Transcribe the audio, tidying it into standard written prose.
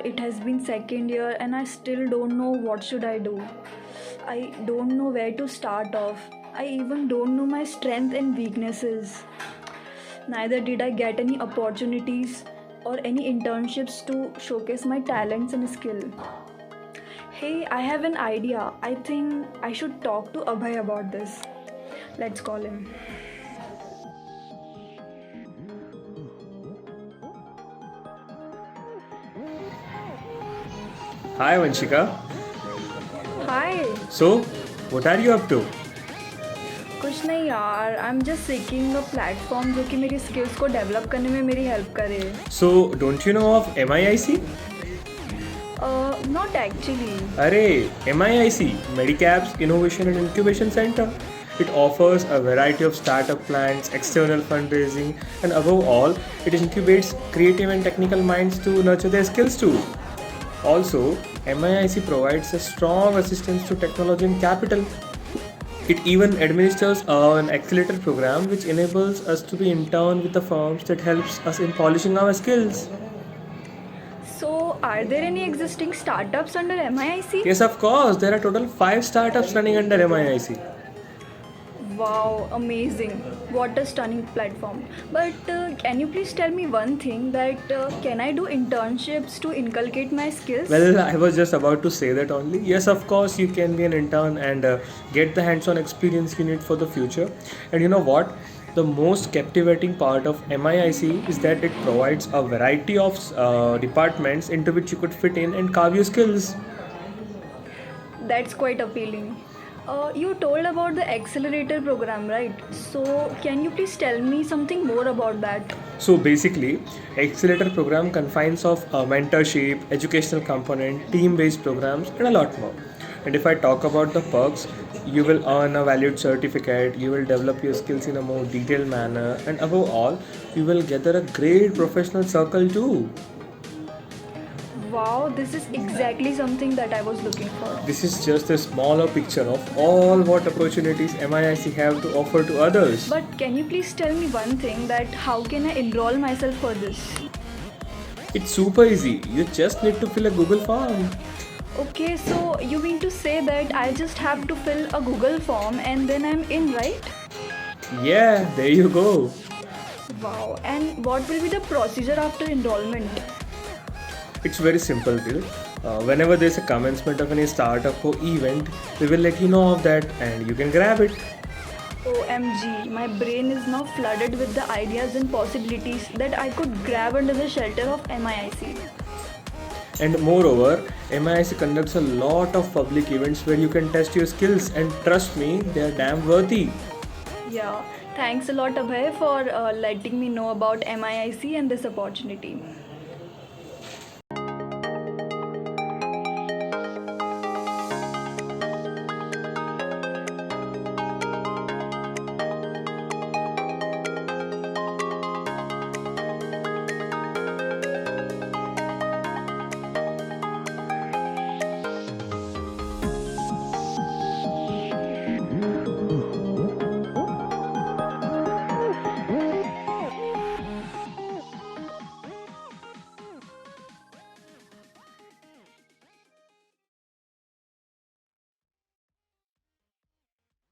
it has been second year and I still don't know what should I do. I don't know where to start off. I even don't know my strength and weaknesses. Neither did I get any opportunities or any internships to showcase my talents and skill. Hey, I have an idea. I think I should talk to Abhay about this. Let's call him. Hi Vanshika. Hi. So, what are you up to? कुछ नहीं यार, I am just seeking a platform जो कि मेरी skills को develop करने में मेरी हेल्प करे. So, don't you know of MIIC? Not actually. Array, MIIC, Medicap's Innovation and Incubation Center. It offers a variety of startup plans, external fundraising, and above all, it incubates creative and technical minds to nurture their skills too. Also, MIIC provides a strong assistance to technology and capital. It even administers an accelerator program which enables us to be intern with the firms that helps us in polishing our skills. So, are there any existing startups under MIIC? Yes, of course, there are total 5 startups running under MIIC. Wow, amazing. What a stunning platform. But can you please tell me one thing that can I do internships to inculcate my skills? Well, I was just about to say that only. Yes, of course, you can be an intern and get the hands on experience you need for the future. And you know what? The most captivating part of MIIC is that it provides a variety of departments into which you could fit in and carve your skills. That's quite appealing. You told about the accelerator program, right? So, can you please tell me something more about that? So basically, Accelerator program confines of mentorship, educational component, team-based programs, and a lot more. And if I talk about the perks, you will earn a valued certificate, you will develop your skills in a more detailed manner, and above all, you will gather a great professional circle too. Wow, this is exactly something that I was looking for. This is just a smaller picture of all what opportunities MIIC have to offer to others. But can you please tell me one thing that how can I enroll myself for this? It's super easy. You just need to fill a Google form. Okay, so you mean to say that I just have to fill a Google form and then I'm in, right? Yeah, there you go. Wow, and what will be the procedure after enrollment? It's very simple, Bill. Whenever there's a commencement of any startup or event, we will let you know of that and you can grab it. OMG, my brain is now flooded with the ideas and possibilities that I could grab under the shelter of MIIC. And moreover, MIIC conducts a lot of public events where you can test your skills, and trust me, they are damn worthy. Yeah, thanks a lot Abhay for letting me know about MIIC and this opportunity.